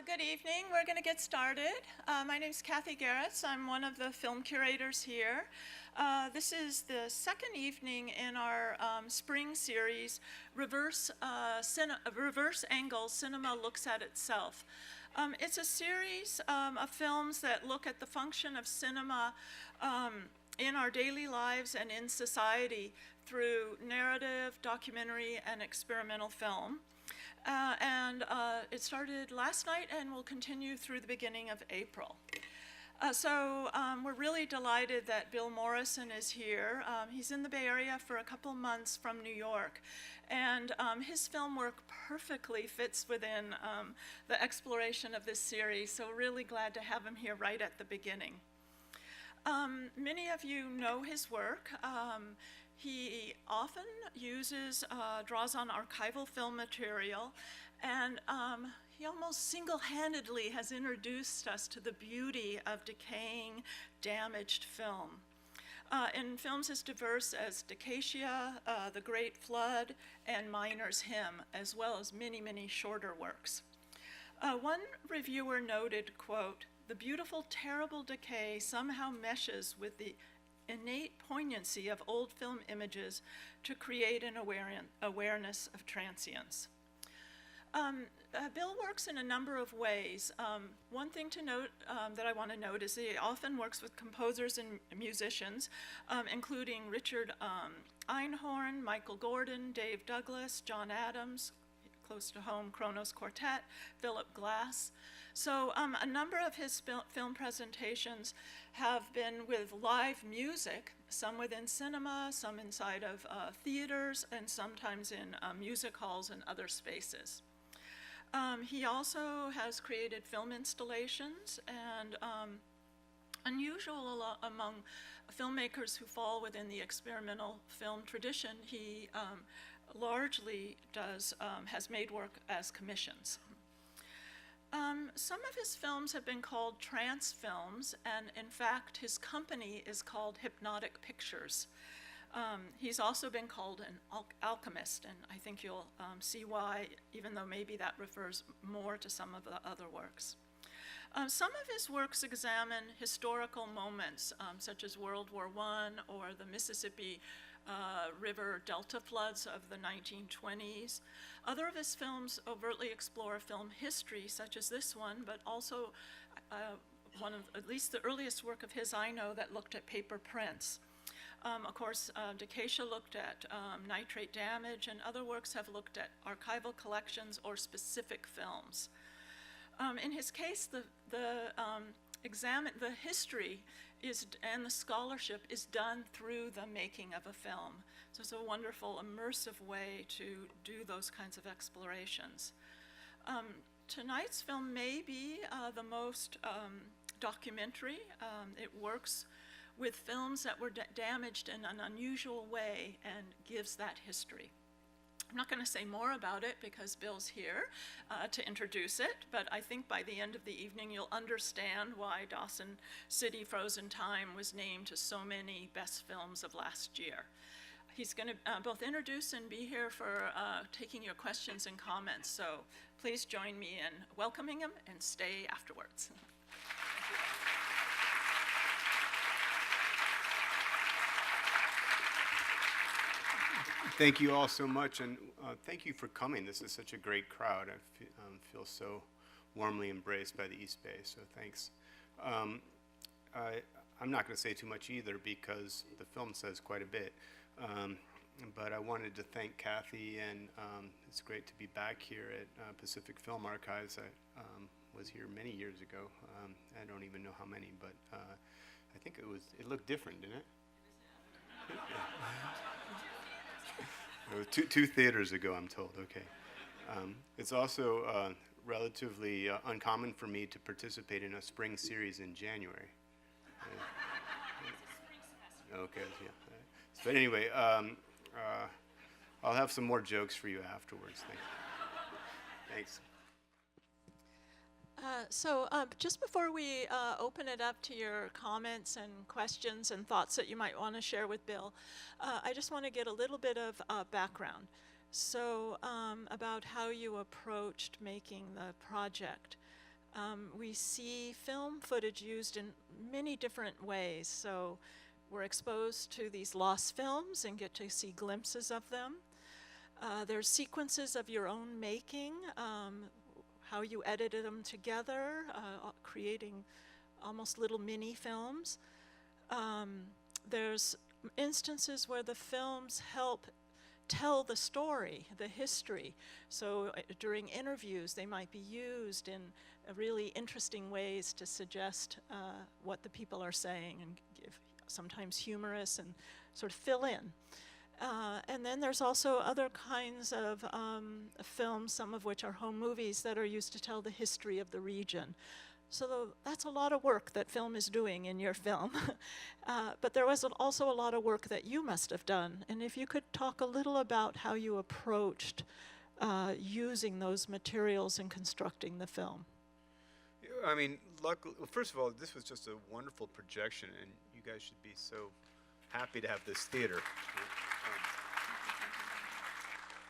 Good evening. We're going to get started. My name is Kathy Geritz. I'm one of the film curators here. This is the second evening in our spring series, Reverse Angle Cinema Looks at Itself. It's a series of films that look at the function of cinema in our daily lives and in society through narrative, documentary, and experimental film. It started last night and will continue through the beginning of April. We're really delighted that Bill Morrison is here. He's in the Bay Area for a couple months from New York, and his film work perfectly fits within the exploration of this series, so really glad to have him here right at the beginning. Many of you know his work. He often draws on archival film material, and he almost single-handedly has introduced us to the beauty of decaying, damaged film. In films as diverse as Decomposition, The Great Flood, and Miner's Hymn, as well as many, many shorter works. One reviewer noted, quote, "The beautiful, terrible decay somehow meshes with the innate poignancy of old film images to create an awareness of transience." Bill works in a number of ways. One thing to note that I want to note is that he often works with composers and musicians, including Richard Einhorn, Michael Gordon, Dave Douglas, John Adams, close to home, Kronos Quartet, Philip Glass. So a number of his film presentations have been with live music, some within cinema, some inside of theaters, and sometimes in music halls and other spaces. He also has created film installations, and unusual among filmmakers who fall within the experimental film tradition, he largely has made work as commissions. Some of his films have been called Trance films, and in fact, his company is called Hypnotic Pictures. He's also been called an alchemist, and I think you'll see why, even though maybe that refers more to some of the other works. Some of his works examine historical moments, such as World War I or the Mississippi River Delta floods of the 1920s. Other of his films overtly explore film history, such as this one, but also one of at least the earliest work of his I know that looked at paper prints. Of course, Decomposition looked at nitrate damage, and other works have looked at archival collections or specific films. In his case, the history and the scholarship is done through the making of a film. So it's a wonderful, immersive way to do those kinds of explorations. Tonight's film may be the most documentary. It works with films that were damaged in an unusual way and gives that history. I'm not going to say more about it because Bill's here to introduce it, but I think by the end of the evening you'll understand why Dawson City Frozen Time was named to so many best films of last year. He's going to both introduce and be here for taking your questions and comments, so please join me in welcoming him and stay afterwards. Thank you all so much, and thank you for coming. This is such a great crowd. I feel so warmly embraced by the East Bay, so thanks. I'm not going to say too much either because the film says quite a bit, but I wanted to thank Kathy, and it's great to be back here at Pacific Film Archives. I was here many years ago. I don't even know how many, but I think it looked different, didn't it? Two theaters ago, I'm told. Okay. It's also relatively uncommon for me to participate in a spring series in January. Okay, yeah. But anyway, I'll have some more jokes for you afterwards. Thanks. Just before we open it up to your comments and questions and thoughts that you might want to share with Bill, I just want to get a little bit of background. About how you approached making the project. We see film footage used in many different ways. So we're exposed to these lost films and get to see glimpses of them. There's sequences of your own making, how you edited them together, creating almost little mini films. There's instances where the films help tell the story, the history. So during interviews, they might be used in really interesting ways to suggest what the people are saying and give sometimes humorous and sort of fill in. And then there's also other kinds of films, some of which are home movies, that are used to tell the history of the region. So that's a lot of work that film is doing in your film. But there was also a lot of work that you must have done. And if you could talk a little about how you approached using those materials in constructing the film. I mean, luckily, well, first of all, this was just a wonderful projection, and you guys should be so happy to have this theater.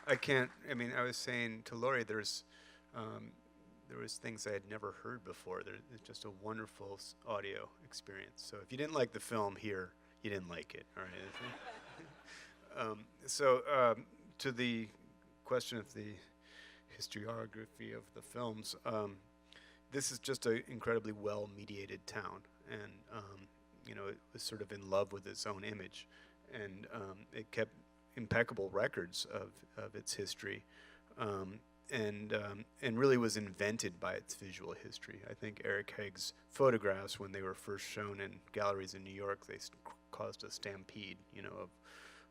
I was saying to Lori, there was things I had never heard before. It's just a wonderful audio experience. So if you didn't like the film here, you didn't like it, all right? To the question of the historiography of the films, this is just an incredibly well-mediated town, and it was sort of in love with its own image, and it kept impeccable records of its history, and really was invented by its visual history. I think Eric Haig's photographs, when they were first shown in galleries in New York, they caused a stampede,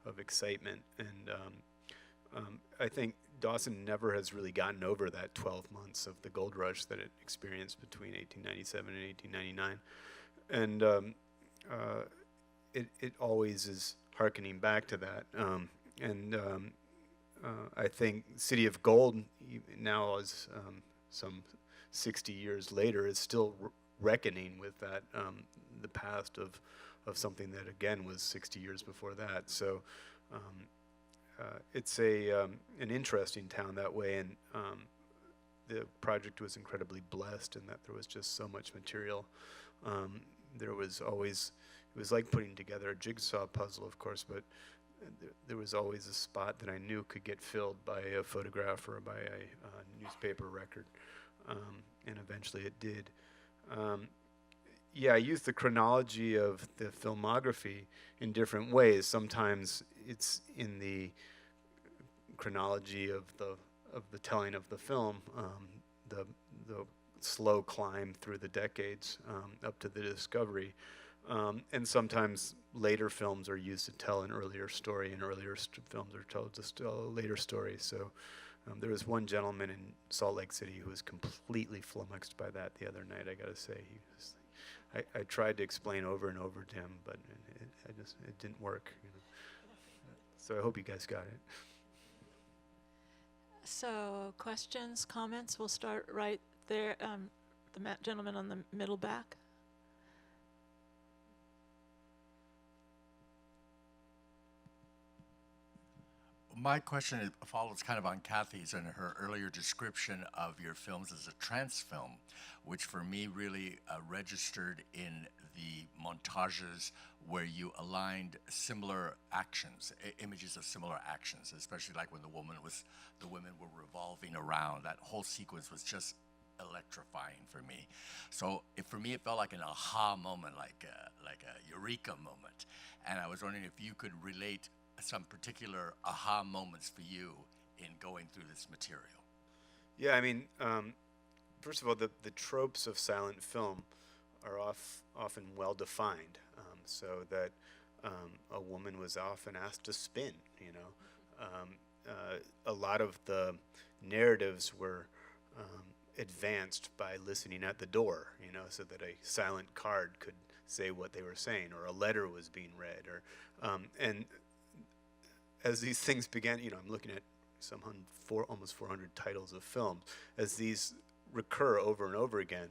of excitement, and I think Dawson never has really gotten over that 12 months of the gold rush that it experienced between 1897 and 1899. And it always is hearkening back to that. I think City of Gold now, as some 60 years later, is still reckoning with that, the past of something that, again, was 60 years before that. So it's an interesting town that way, and the project was incredibly blessed in that there was just so much material. There was always, it was like putting together a jigsaw puzzle, of course, but there was always a spot that I knew could get filled by a photograph or by a newspaper record, and eventually it did. I used the chronology of the filmography in different ways. Sometimes it's in the chronology of the telling of the film, the slow climb through the decades up to the discovery, and sometimes later films are used to tell an earlier story, and earlier films are told to tell a later story. So there was one gentleman in Salt Lake City who was completely flummoxed by that the other night. I got to say, I tried to explain over and over to him, but it didn't work. So I hope you guys got it. So questions, comments? We'll start right there. The gentleman on the middle back. My question follows kind of on Kathy's and her earlier description of your films as a trance film, which for me really registered in the montages where you aligned similar actions, images of similar actions, especially like when the women were revolving around. That whole sequence was just electrifying for me. So for me, it felt like an aha moment, like a eureka moment. And I was wondering if you could relate some particular aha moments for you in going through this material. Yeah, I mean, first of all, the tropes of silent film are often well defined, so that a woman was often asked to spin. A lot of the narratives were advanced by listening at the door, so that a silent card could say what they were saying, or a letter was being read, or and as these things began, I'm looking at almost 400 titles of films. As these recur over and over again,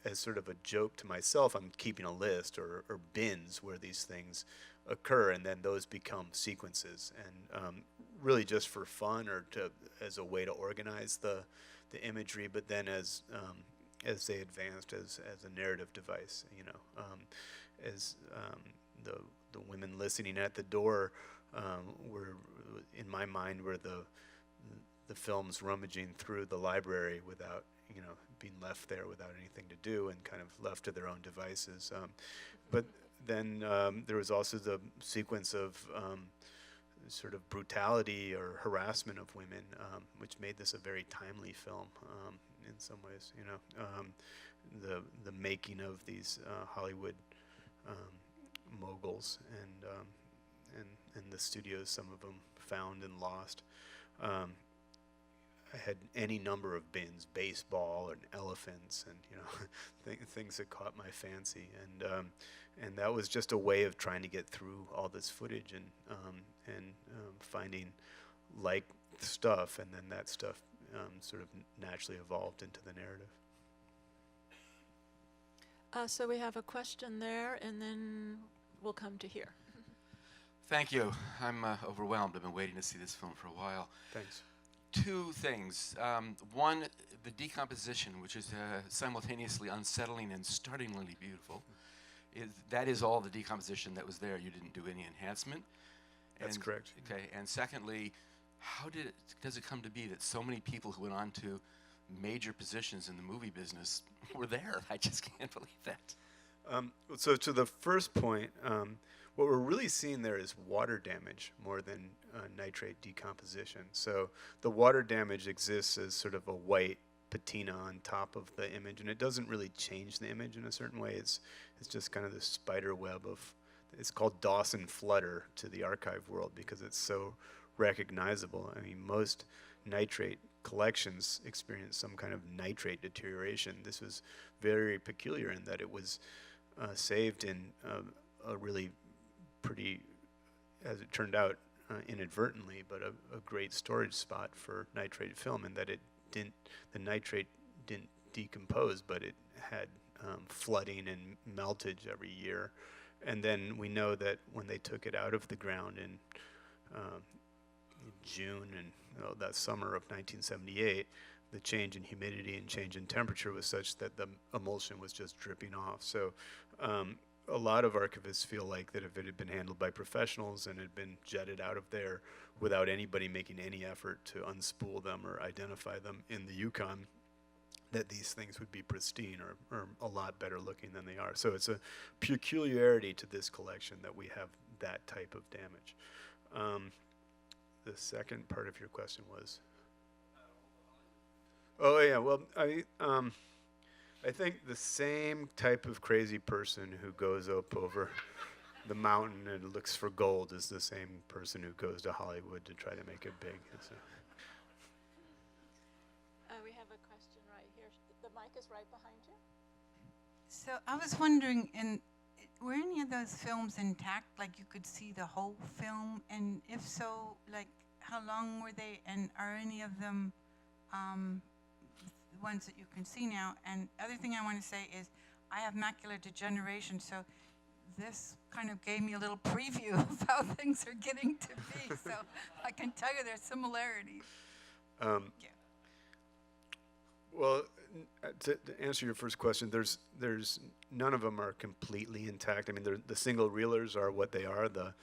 as sort of a joke to myself, I'm keeping a list or bins where these things occur, and then those become sequences. And really just for fun or as a way to organize the imagery, but then as they advanced as a narrative device, as the women listening at the door were, in my mind, were the films rummaging through the library without, being left there without anything to do and kind of left to their own devices. But then there was also the sequence of sort of brutality or harassment of women, which made this a very timely film in some ways. The making of these Hollywood moguls and the studios, some of them found and lost. I had any number of bins, baseball and elephants, and things that caught my fancy, and that was just a way of trying to get through all this footage and finding like stuff, and then that stuff sort of naturally evolved into the narrative. So we have a question there, and then we'll come to here. Thank you. I'm overwhelmed. I've been waiting to see this film for a while. Thanks. Two things. One, the decomposition, which is simultaneously unsettling and startlingly beautiful. That is all the decomposition that was there. You didn't do any enhancement. That's correct. Okay. And secondly, how does it come to be that so many people who went on to major positions in the movie business were there? I just can't believe that. So to the first point, what we're really seeing there is water damage more than nitrate decomposition. So the water damage exists as sort of a white patina on top of the image, and it doesn't really change the image in a certain way. It's just kind of this spider web of, it's called Dawson flutter to the archive world because it's so recognizable. I mean, most nitrate collections experience some kind of nitrate deterioration. This was very peculiar in that it was saved in a really pretty, as it turned out, inadvertently, but a great storage spot for nitrate film, in that the nitrate didn't decompose, but it had flooding and meltage every year. And then we know that when they took it out of the ground in June and that summer of 1978, the change in humidity and change in temperature was such that the emulsion was just dripping off. So a lot of archivists feel like that if it had been handled by professionals and had been jetted out of there without anybody making any effort to unspool them or identify them in the Yukon, that these things would be pristine or a lot better looking than they are. So it's a peculiarity to this collection that we have that type of damage. The second part of your question was? Oh yeah, well, I think the same type of crazy person who goes up over the mountain and looks for gold is the same person who goes to Hollywood to try to make it big. So. We have a question right here. The mic is right behind you. So I was wondering, were any of those films intact? Like you could see the whole film, and if so, like how long were they? And are any of them the ones that you can see now? And other thing I want to say is, I have macular degeneration, so this kind of gave me a little preview of how things are getting to be. So I can tell you there's similarities. Yeah. Well, to answer your first question, there's none of them are completely intact. I mean, the single reelers are what they are. The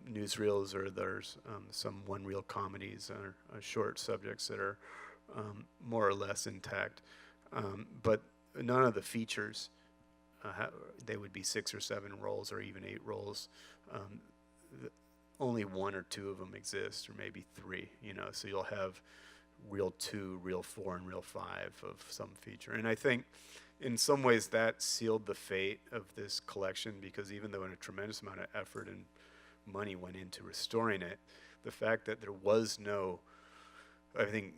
newsreels, or there's some one-reel comedies or short subjects that are more or less intact. But none of the features, they would be 6 or 7 rolls or even 8 rolls. Only 1 or 2 of them exist, or maybe 3. So you'll have reel 2, reel 4, and reel 5 of some feature. And I think in some ways that sealed the fate of this collection, because even though a tremendous amount of effort and money went into restoring it, the fact that there was no, I think,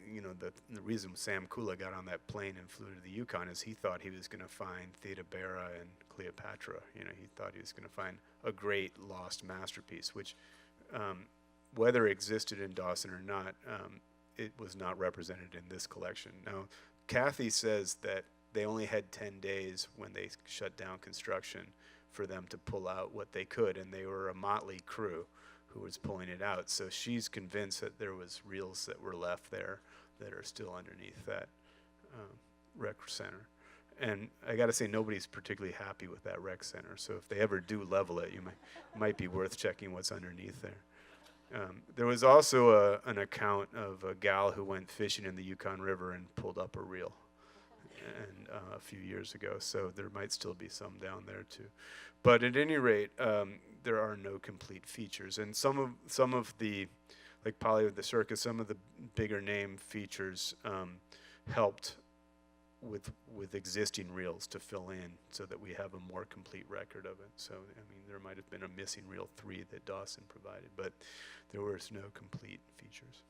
the reason Sam Kula got on that plane and flew to the Yukon is he thought he was going to find Theda Bara and Cleopatra. He thought he was going to find a great lost masterpiece, which whether it existed in Dawson or not, it was not represented in this collection. Now, Kathy says that they only had 10 days when they shut down construction for them to pull out what they could, and they were a motley crew who was pulling it out. So she's convinced that there was reels that were left there that are still underneath that rec center. And I got to say, nobody's particularly happy with that rec center. So if they ever do level it, you might be worth checking what's underneath there. There was also an account of a gal who went fishing in the Yukon River and pulled up a reel, and a few years ago. So there might still be some down there too. But at any rate, there are no complete features, and some of the, like Polly with the Circus, some of the bigger name features helped with existing reels to fill in so that we have a more complete record of it. So, I mean, there might have been a missing reel 3 that Dawson provided, but there was no complete features.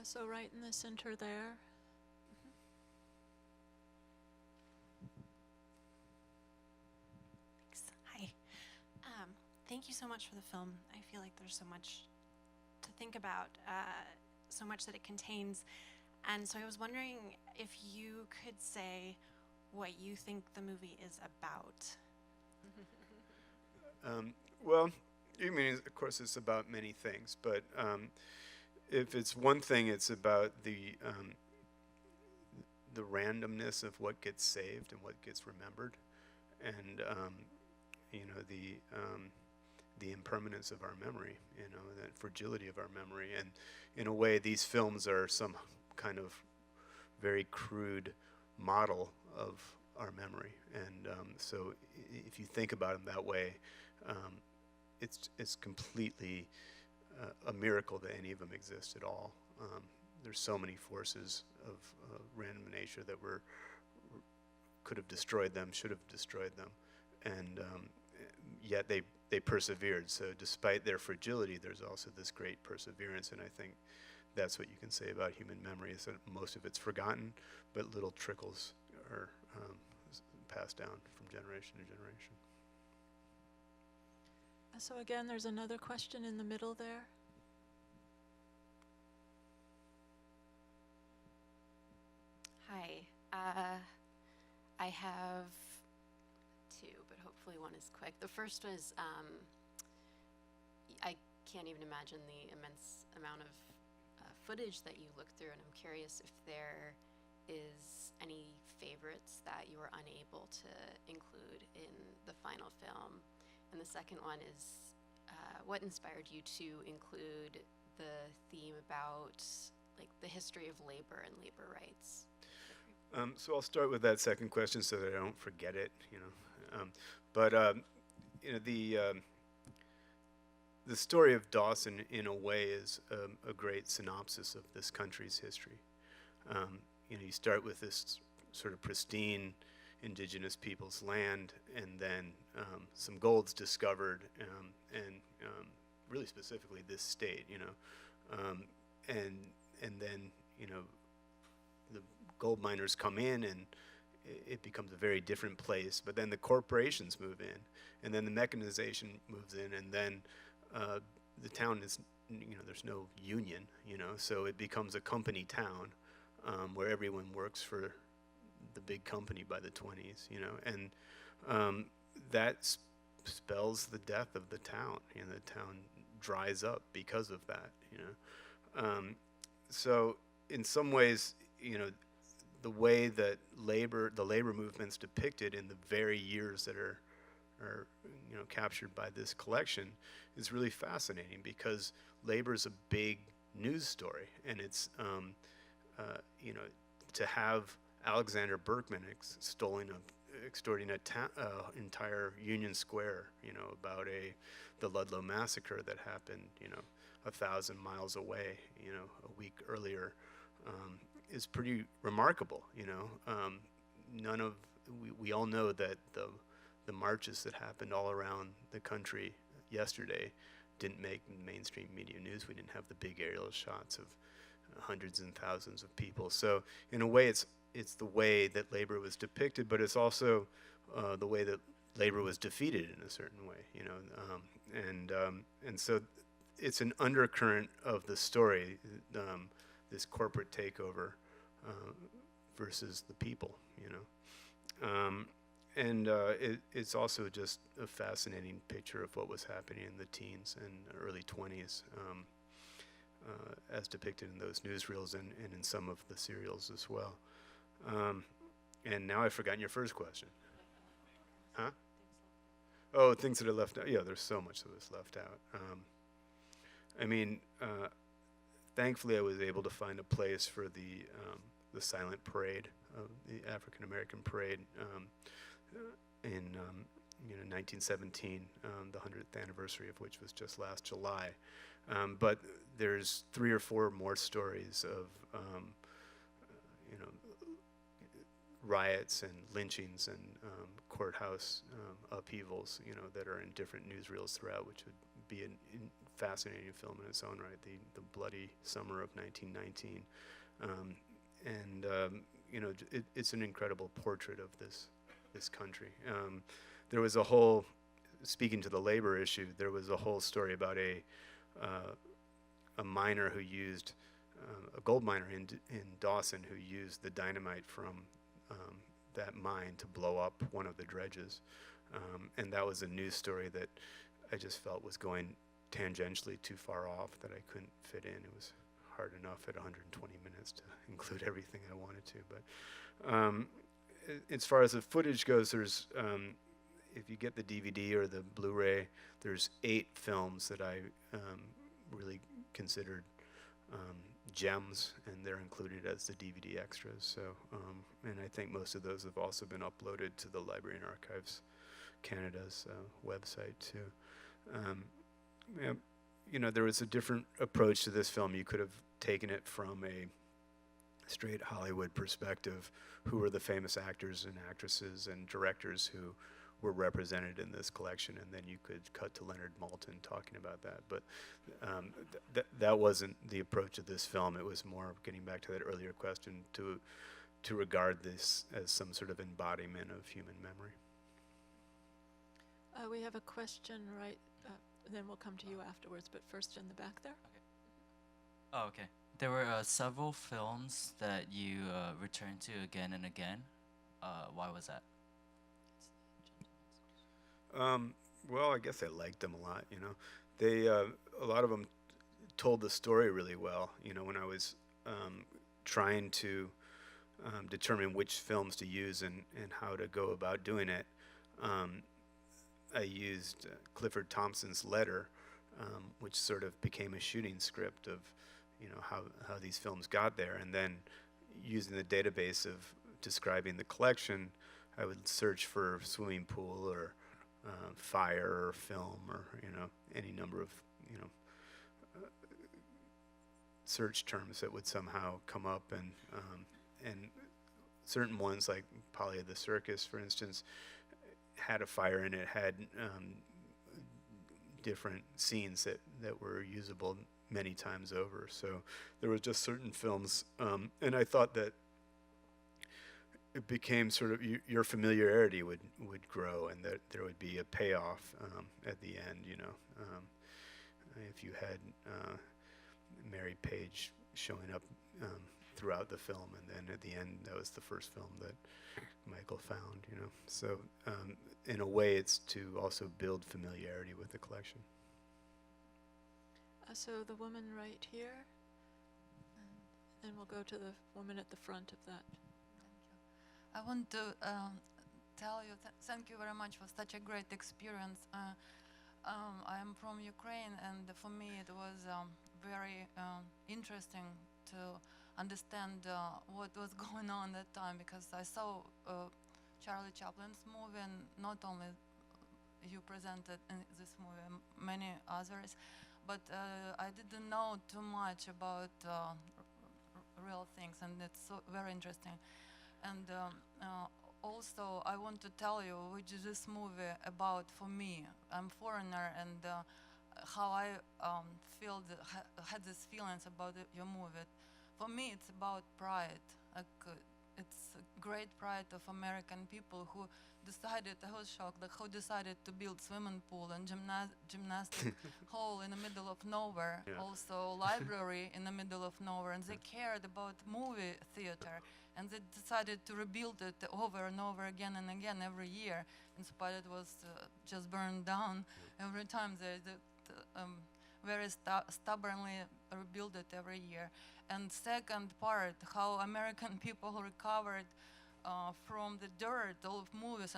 So right in the center there. Thanks. Hi. Thank you so much for the film. I feel like there's so much to think about, so much that it contains. And so I was wondering if you could say what you think the movie is about. Well, I mean, of course, it's about many things, but if it's one thing, it's about the randomness of what gets saved and what gets remembered, and you know, the impermanence of our memory, you know, the fragility of our memory, and in a way, these films are some kind of very crude model of our memory, and so if you think about them that way, it's completely a miracle that any of them exist at all. There's so many forces of random nature that could have destroyed them, should have destroyed them, and yet they persevered. So despite their fragility, there's also this great perseverance, and I think that's what you can say about human memory, is that most of it's forgotten, but little trickles are passed down from generation to generation. So again, there's another question in the middle there. Hi. I have two, but hopefully one is quick. The first was, I can't even imagine the immense amount of footage that you looked through, and I'm curious if there is any favorites that you were unable to include in the final film. And the second one is, what inspired you to include the theme about like the history of labor and labor rights? So I'll start with that second question so that I don't forget it, you know. You know, the story of Dawson, in a way, is a great synopsis of this country's history. You know, you start with this sort of pristine indigenous people's land, and then some gold's discovered, and really specifically this state, you know, and then, you know, the gold miners come in, and it becomes a very different place. But then the corporations move in, and then the mechanization moves in, and then the town is, you know, there's no union, you know, so it becomes a company town where everyone works for the big company by the 20s, you know, and that spells the death of the town. You know, the town dries up because of that, you know. So in some ways, you know, the way that the labor movement's depicted in the very years that are you know, captured by this collection is really fascinating, because labor is a big news story, and it's you know, to have Alexander Berkman extorting an entire Union Square, you know, about the Ludlow massacre that happened, you know, 1,000 miles away, you know, a week earlier, is pretty remarkable, you know. We all know that the marches that happened all around the country yesterday didn't make mainstream media news. We didn't have the big aerial shots of hundreds and thousands of people. So in a way, it's the way that labor was depicted, but it's also the way that labor was defeated in a certain way, you know. And so it's an undercurrent of the story, this corporate takeover versus the people, you know. and it's also just a fascinating picture of what was happening in the teens and early 20s, as depicted in those newsreels and in some of the serials as well. And now I've forgotten your first question. Huh? Oh, things that are left out. Yeah, there's so much that was left out. I mean, thankfully I was able to find a place for the silent parade, the African American parade, in 1917, the 100th anniversary of which was just last July. But there's 3 or 4 more stories of riots and lynchings and courthouse upheavals, that are in different newsreels throughout, which would be a fascinating film in its own right. The bloody summer of 1919, it's an incredible portrait of this country. There was a whole, speaking to the labor issue, there was a whole story about a miner who used a gold miner in Dawson who used the dynamite from that mine to blow up one of the dredges, and that was a news story that I just felt was going tangentially too far off, that I couldn't fit in. It was hard enough at 120 minutes to include everything I wanted to. But as far as the footage goes, there's if you get the DVD or the Blu-ray, there's 8 films that I really considered gems, and they're included as the DVD extras. So, and I think most of those have also been uploaded to the Library and Archives Canada's website too. There was a different approach to this film. You could have taken it from a straight Hollywood perspective. Who were the famous actors and actresses and directors who were represented in this collection, and then you could cut to Leonard Maltin talking about that. But that wasn't the approach of this film. It was more getting back to that earlier question, to regard this as some sort of embodiment of human memory. We have a question right, then we'll come to you afterwards, but first in the back there. Oh, okay. There were several films that you returned to again and again. Why was that? Well, I guess I liked them a lot. They a lot of them told the story really well. When I was trying to determine which films to use and how to go about doing it, I used Clifford Thompson's letter, which sort of became a shooting script of how these films got there, and then using the database of describing the collection, I would search for swimming pool or fire or film or any number of search terms that would somehow come up, and certain ones like Polly of the Circus, for instance, had a fire in it, had different scenes that were usable many times over. So there were just certain films, and I thought that it became sort of your familiarity would grow, and that there would be a payoff at the end. If you had Mary Page showing up throughout the film, and then at the end, that was the first film that Michael found. So in a way, it's to also build familiarity with the collection. So the woman right here, and then we'll go to the woman at the front of that. I want to tell you thank you very much for such a great experience. I am from Ukraine, and for me it was very interesting to understand what was going on at that time, because I saw Charlie Chaplin's movie, and not only you presented in this movie, many others, but I didn't know too much about real things, and it's so very interesting. And also, I want to tell you which is this movie about for me. I'm foreigner, and how I had these feelings about your movie. For me, it's about pride. It's a great pride of American people who decided, I was shocked, like who decided to build swimming pool and gymnastic hall in the middle of nowhere, Yeah. also library in the middle of nowhere, and they cared about movie theater, and they decided to rebuild it over and over again and again every year, in spite it was just burned down. Every time they very stubbornly rebuild it every year. And second part, how American people recovered from the dirt of movies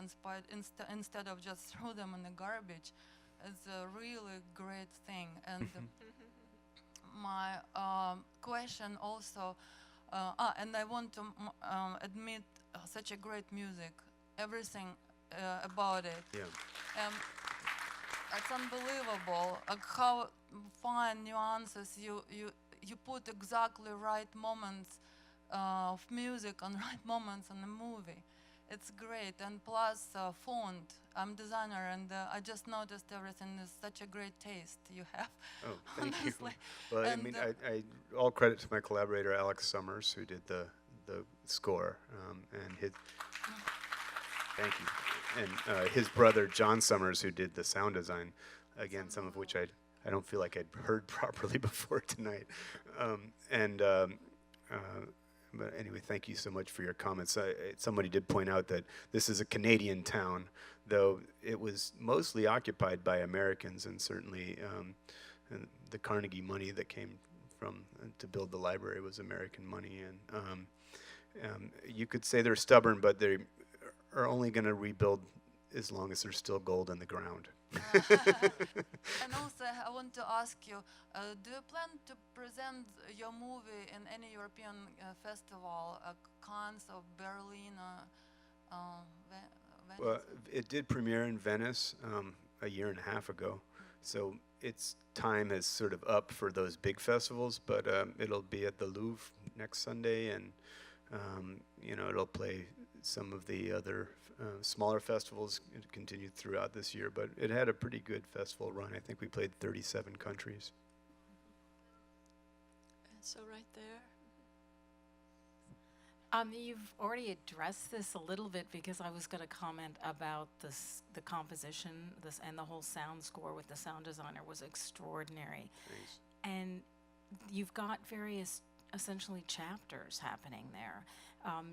instead of just throw them in the garbage. It's a really great thing. And my question also, and I want to admit such a great music, everything about it. Yeah. It's unbelievable how fine nuances you put exactly right moments of music on right moments in the movie. It's great, and plus font. I'm designer, and I just noticed everything is such a great taste you have. Oh, thank honestly. you. Well, I And, mean, I all credit to my collaborator Alex Summers, who did the score, and his. Thank you. And his brother John Summers, who did the sound design, again, some of which I don't feel like I'd heard properly before tonight. But anyway, thank you so much for your comments. Somebody did point out that this is a Canadian town, though it was mostly occupied by Americans, and certainly and the Carnegie money that came from to build the library was American money. And you could say they're stubborn, but they are only going to rebuild as long as there's still gold in the ground. And also, I want to ask you, do you plan to present your movie in any European festival, Cannes or Berlin or Venice? Well, it did premiere in Venice a year and a half ago, so its time is sort of up for those big festivals, but it'll be at the Louvre next Sunday, and it'll play some of the other smaller festivals. It continued throughout this year, but it had a pretty good festival run. I think we played 37 countries. And so right there. You've already addressed this a little bit, because I was going to comment about the composition, and the whole sound score with the sound designer was extraordinary. Thanks. And you've got various essentially chapters happening there.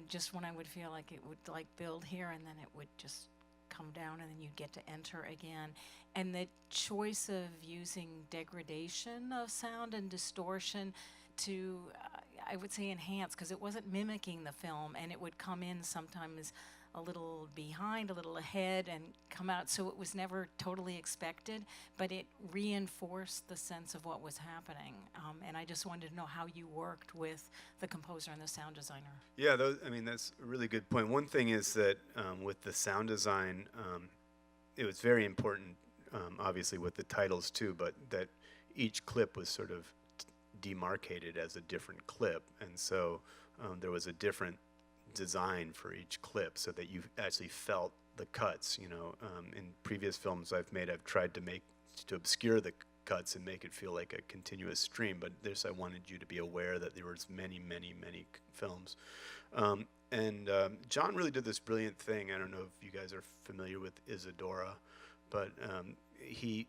Just when I would feel like it would like build here and then it would just come down and then you'd get to enter again. And the choice of using degradation of sound and distortion to, I would say, enhance, because it wasn't mimicking the film, and it would come in sometimes a little behind, a little ahead, and come out. So it was never totally expected, but it reinforced the sense of what was happening. And I just wanted to know how you worked with the composer and the sound designer. Yeah, that's a really good point. One thing is that with the sound design, it was very important, obviously with the titles too, but that each clip was sort of demarcated as a different clip, and so there was a different design for each clip, so that you actually felt the cuts. In previous films I've tried to obscure the cuts and make it feel like a continuous stream, but I wanted you to be aware that there was many films. And John really did this brilliant thing. I don't know if you guys are familiar with Isadora, but he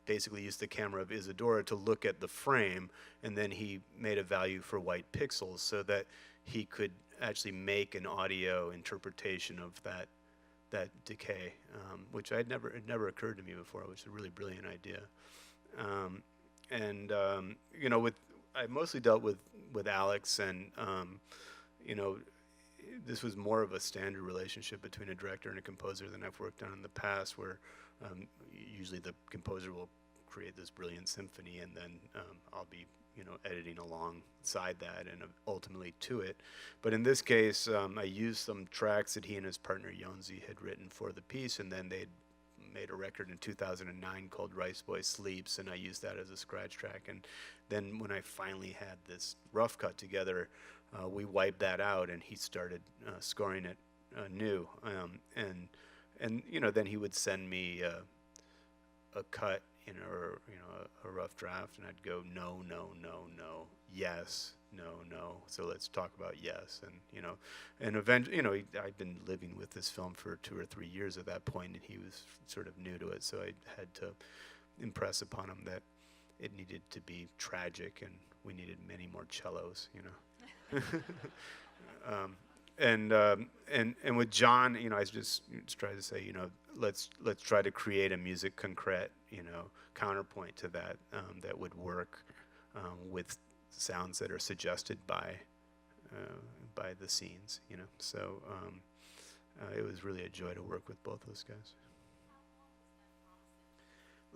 basically used the camera of Isadora to look at the frame, and then he made a value for white pixels so that he could actually make an audio interpretation of that decay, which it never occurred to me before. It was a really brilliant idea. I mostly dealt with Alex, and this was more of a standard relationship between a director and a composer than I've worked on in the past, where usually the composer will create this brilliant symphony, and then I'll be editing alongside that and ultimately to it. But in this case, I used some tracks that he and his partner Yonzi had written for the piece, and then they'd made a record in 2009 called Rice Boy Sleeps, and I used that as a scratch track. And then when I finally had this rough cut together, we wiped that out, and he started scoring it new. And then he would send me a cut, or a rough draft, and I'd go no, yes, no. So let's talk about yes. And, and eventually, I'd been living with this film for 2 or 3 years at that point, and he was sort of new to it. So I had to impress upon him that it needed to be tragic and we needed many more cellos, and with John, I just tried to say, let's try to create a musique concrète, counterpoint to that, that would work with sounds that are suggested by the scenes, So it was really a joy to work with both those guys.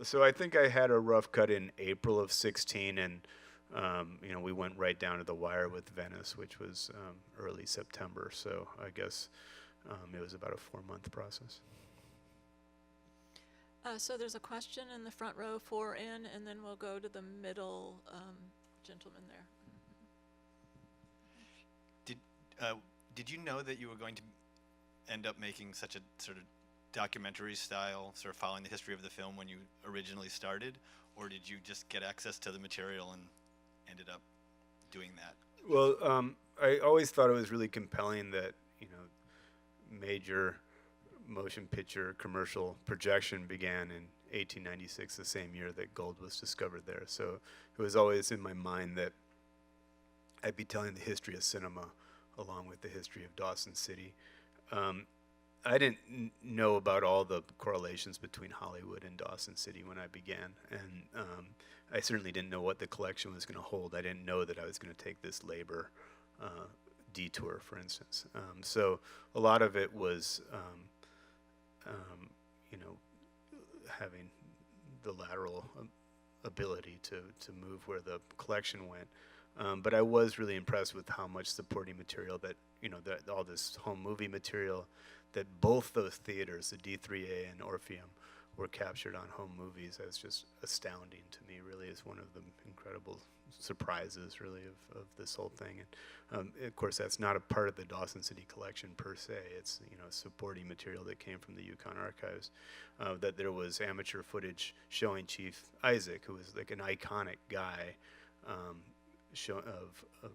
So I think I had a rough cut in April of 16, and we went right down to the wire with Venice, which was early September. So I guess it was about a 4-month process. So there's a question in the front row, 4 in, and then we'll go to the middle gentleman there. Did you know that you were going to end up making such a sort of documentary style, sort of following the history of the film when you originally started, or did you just get access to the material and ended up doing that? Well, I always thought it was really compelling that, major motion picture commercial projection began in 1896, the same year that gold was discovered there. So it was always in my mind that I'd be telling the history of cinema along with the history of Dawson City. I didn't know about all the correlations between Hollywood and Dawson City when I began, and I certainly didn't know what the collection was going to hold. I didn't know that I was going to take this labor detour, for instance. So a lot of it was, having the lateral ability to move where the collection went. But I was really impressed with how much supporting material that, that all this home movie material, that both those theaters, the D3A and Orpheum, were captured on home movies. That was just astounding to me, really, is one of the incredible surprises, really, of this whole thing. And of course, that's not a part of the Dawson City collection per se. It's, supporting material that came from the Yukon archives. That there was amateur footage showing Chief Isaac, who was like an iconic guy,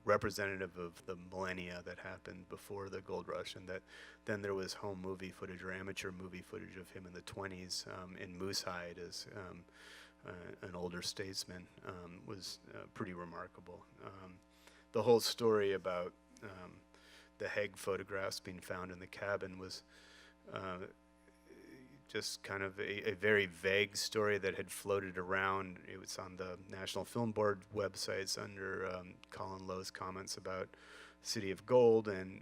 representative of the millennia that happened before the gold rush, and that then there was home movie footage or amateur movie footage of him in the 20s in Moosehide as an older statesman, was pretty remarkable. The whole story about the Haig photographs being found in the cabin was just kind of a very vague story that had floated around. It was on the National Film Board websites under Colin Lowe's comments about City of Gold, and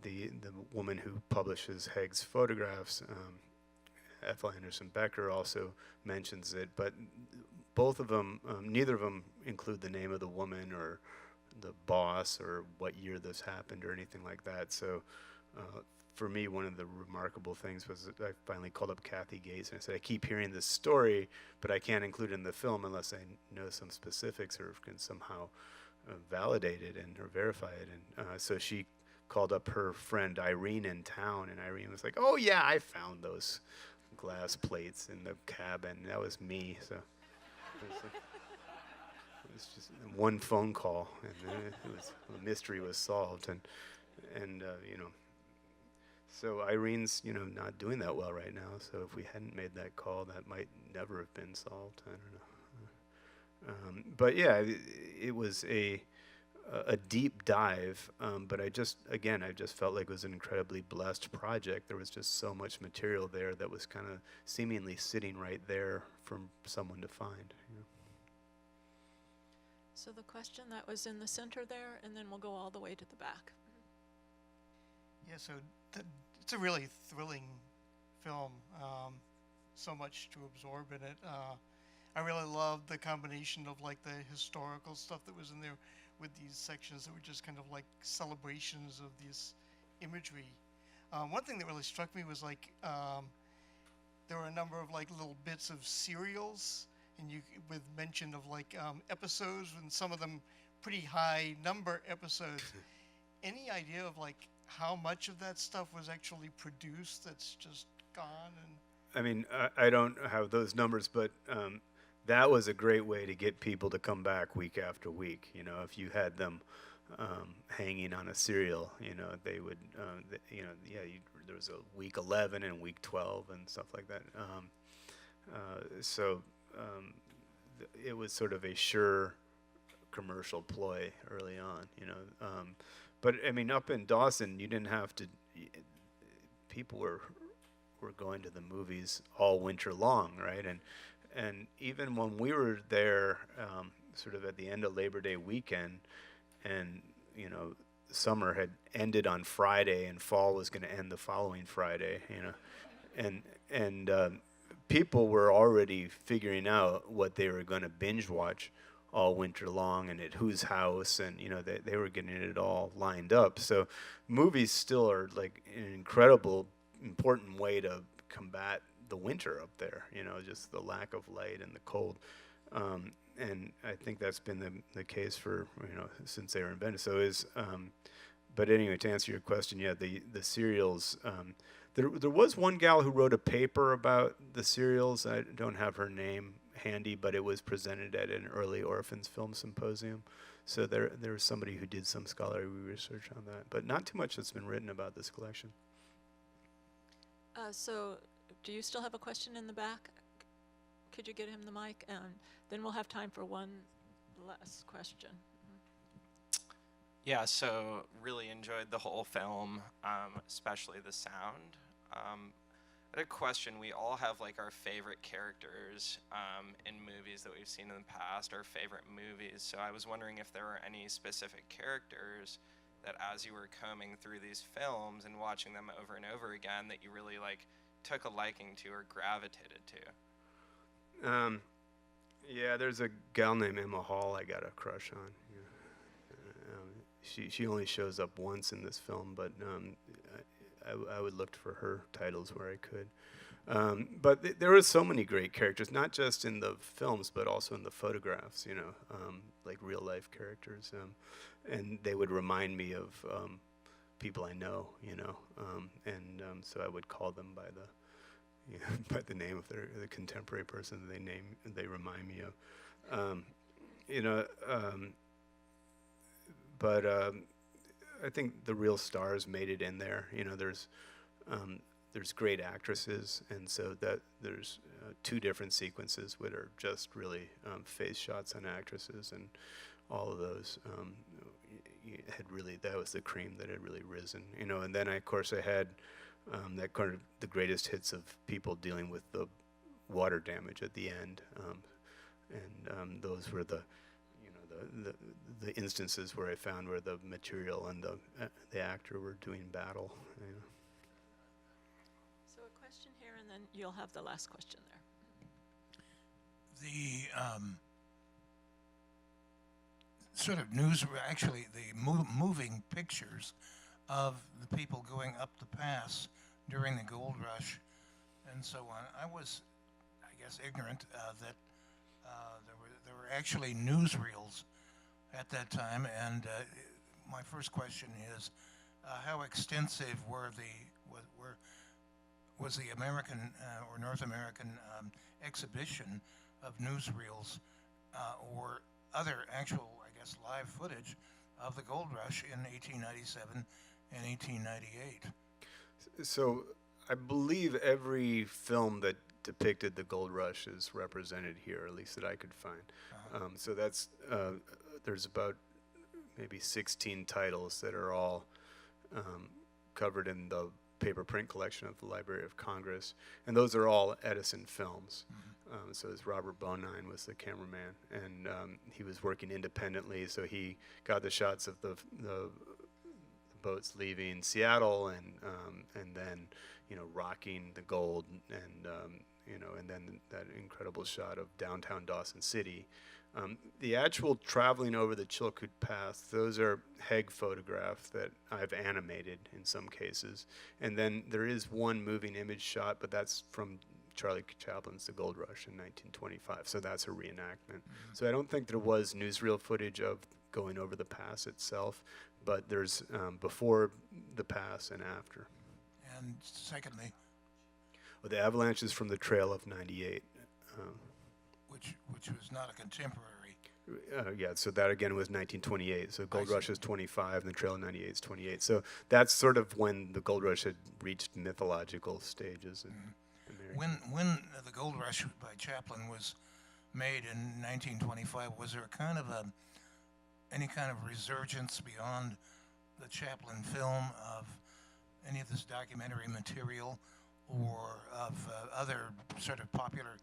the woman who publishes Haig's photographs, Ethel Anderson Becker, also mentions it. But both of them, neither of them include the name of the woman or the boss or what year this happened or anything like that. So for me, one of the remarkable things was that I finally called up Kathy Gates and I said, I keep hearing this story, but I can't include it in the film unless I know some specifics or can somehow validate it or verify it. And so she called up her friend Irene in town, and Irene was like, oh yeah, I found those glass plates in the cabin. That was me. So it was just one phone call, and the mystery was solved. And so Irene's, not doing that well right now. So if we hadn't made that call, that might never have been solved. I don't know. But yeah, it was a deep dive. But I just felt like it was an incredibly blessed project. There was just so much material there that was kind of seemingly sitting right there for someone to find. So the question that was in the center there, and then we'll go all the way to the back. Yeah, so it's a really thrilling film. So much to absorb in it. I really loved the combination of like the historical stuff that was in there with these sections that were just kind of like celebrations of this imagery. One thing that really struck me was like there were a number of like little bits of serials, and with mention of like episodes, and some of them pretty high number episodes. Any idea of like how much of that stuff was actually produced that's just gone? And I mean, I don't have those numbers, but that was a great way to get people to come back week after week. You know, if you had them hanging on a serial, you know, they would, there was a week 11 and week 12 and stuff like that. It was sort of a sure commercial ploy early on, you know. But I mean, up in Dawson, you didn't have to. People were going to the movies all winter long, right? And even when we were there, sort of at the end of Labor Day weekend, and you know, summer had ended on Friday, and fall was going to end the following Friday, you know, and people were already figuring out what they were going to binge watch all winter long and at whose house, and you know, they were getting it all lined up. So movies still are like an incredible important way to combat the winter up there, you know, just the lack of light and the cold. And I think that's been the case for, you know, since they were invented. So but anyway, to answer your question, yeah, the serials, there was one gal who wrote a paper about the serials. I don't have her name handy, but it was presented at an early orphans film symposium. So there was somebody who did some scholarly research on that, but not too much that's been written about this collection. So do you still have a question in the back? Could you get him the mic? And then we'll have time for one last question. Yeah, so really enjoyed the whole film, especially the sound. I had a question. We all have like our favorite characters in movies that we've seen in the past, our favorite movies. So I was wondering if there were any specific characters that as you were combing through these films and watching them over and over again that you really like took a liking to or gravitated to. Yeah, there's a gal named Emma Hall I got a crush on. Yeah. She only shows up once in this film, but I would look for her titles where I could. But there were so many great characters, not just in the films, but also in the photographs, you know, like real life characters. And they would remind me of people I know, you know, so I would call them by by the name of the contemporary person they remind me of. You know, but I think the real stars made it in there. You know, there's great actresses, and so that there's two different sequences which are just really face shots on actresses, and all of those that was the cream that had really risen. You know, and then of course I had that kind of the greatest hits of people dealing with the water damage at the end, and those were the instances where I found where the material and the actor were doing battle. You know. So a question here, and then you'll have the last question there. The sort of moving pictures of the people going up the pass during the gold rush and so on. I was, I guess, ignorant that there were actually newsreels at that time, and my first question is, how extensive was the American or North American exhibition of newsreels or other actual, I guess, live footage of the gold rush in 1897 and 1898? So I believe every film that depicted the gold rush is represented here, at least that I could find. So that's there's about maybe 16 titles that are all covered in the paper print collection of the Library of Congress, and those are all Edison films. So as Robert Bonine was the cameraman, and he was working independently, so he got the shots of the boats leaving Seattle, and then, you know, rocking the gold, and you know, and then that incredible shot of downtown Dawson City. The actual traveling over the Chilkoot Pass, those are Hegg photographs that I've animated in some cases. And then there is one moving image shot, but that's from Charlie Chaplin's The Gold Rush in 1925. So that's a reenactment. So I don't think there was newsreel footage of going over the pass itself, but there's before the pass and after. which was not a contemporary. Yeah, so that again was 1928. So Gold see. Rush is 25, and the Trail of 98 is 28. So that's sort of when the Gold Rush had reached mythological stages in America. When the Gold Rush by Chaplin was made in 1925, was there any kind of resurgence beyond the Chaplin film of any of this documentary material or of other sort of popular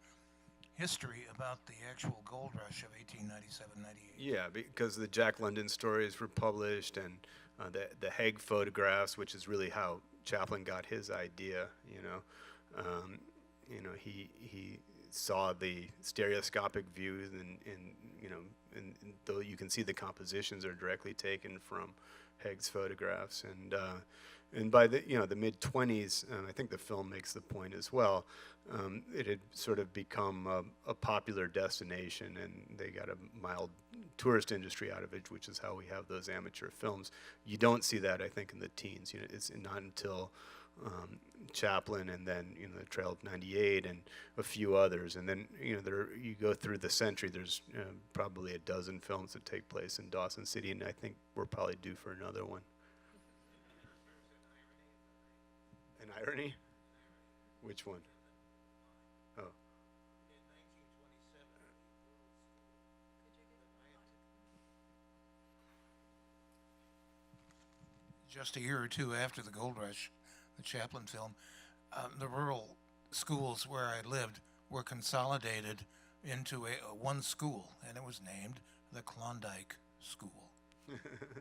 history about the actual gold rush of 1897-98? Yeah, because the Jack London stories were published, and the Haig photographs, which is really how Chaplin got his idea. He saw the stereoscopic views, and though you can see the compositions are directly taken from Haig's photographs, and by the mid 20s, I think the film makes the point as well. It had sort of become a popular destination, and they got a mild tourist industry out of it, which is how we have those amateur films. You don't see that, I think, in the teens. It's not until Chaplin, and then the Trail of 98 and a few others, and then you go through the century. There's probably a dozen films that take place in Dawson City, and I think we're probably due for another one. An irony? Which one? Oh. Just a year or two after the Gold Rush, the Chaplin film, the rural schools where I lived were consolidated into one school, and it was named the Klondike School.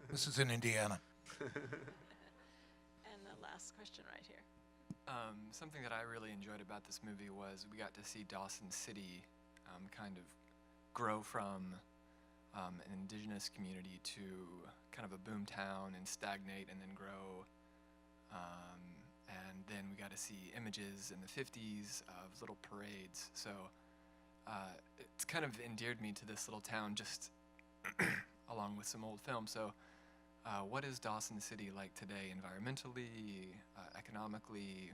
This is in Indiana. And the last question right here. Something that I really enjoyed about this movie was we got to see Dawson City kind of grow from an indigenous community to kind of a boom town and stagnate and then grow. And then we got to see images in the 50s of little parades. So it's kind of endeared me to this little town just along with some old films. So what is Dawson City like today, environmentally, economically?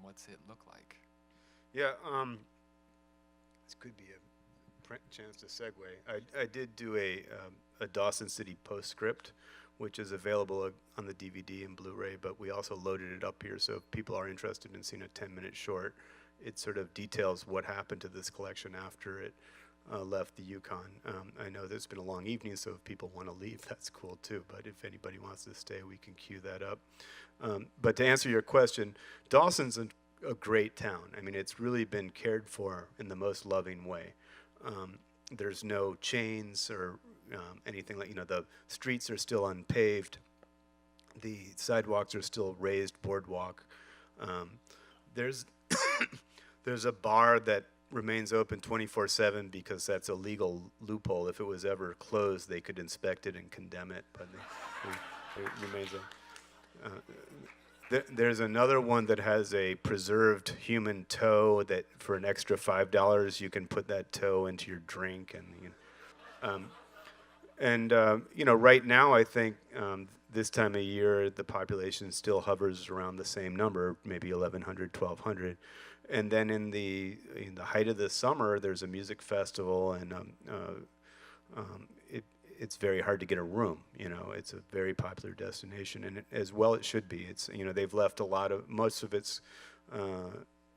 What's it look like? Yeah, this could be a chance to segue. I did do a Dawson City postscript, which is available on the DVD and Blu-ray, but we also loaded it up here, so if people are interested in seeing a 10-minute short, it sort of details what happened to this collection after it left the Yukon. I know there's been a long evening, so if people want to leave, that's cool too, but if anybody wants to stay, we can cue that up. But to answer your question, Dawson's a great town. I mean, it's really been cared for in the most loving way. There's no chains or anything like, the streets are still unpaved. The sidewalks are still raised boardwalk. There's there's a bar that remains open 24/7 because that's a legal loophole. If it was ever closed, they could inspect it and condemn it, but it remains there's another one that has a preserved human toe that for an extra $5 you can put that toe into your drink, and right now I think this time of year the population still hovers around the same number, maybe 1,100, 1,200, and then in the height of the summer there's a music festival, and it's very hard to get a room. It's a very popular destination, and as well it should be. It's they've left most of its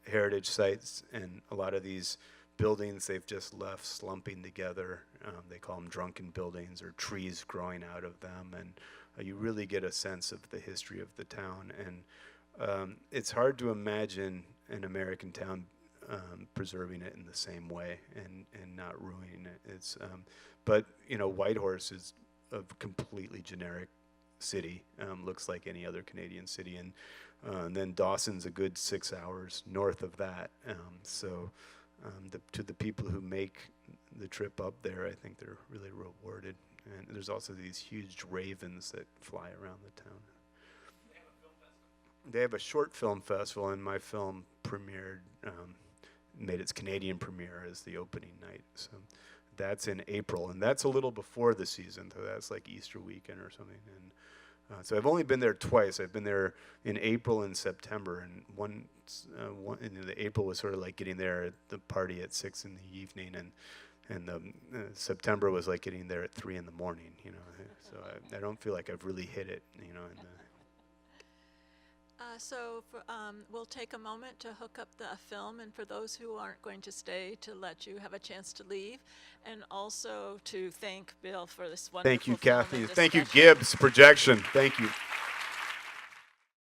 heritage sites, and a lot of these buildings they've just left slumping together. They call them drunken buildings, or trees growing out of them, and you really get a sense of the history of the town. And it's hard to imagine an American town preserving it in the same way and not ruining it. But Whitehorse is a completely generic city. Looks like any other Canadian city, and then Dawson's a good 6 hours north of that. To the people who make the trip up there, I think they're really rewarded. And there's also these huge ravens that fly around the town. They have a short film festival, and my film premiered, made its Canadian premiere as the opening night. So that's in April, and that's a little before the season, so that's like Easter weekend or something. So I've only been there twice. I've been there in April and September, and one in the April was sort of like getting there at the party at 6 in the evening, and September was like getting there at 3 in the morning. You know, so I don't feel like I've really hit it. You know, We'll take a moment to hook up the film, and for those who aren't going to stay, to let you have a chance to leave, and also to thank Bill for this wonderful Thank you, film and Kathy. Thank you, discussion. Gibbs Projection. Thank you.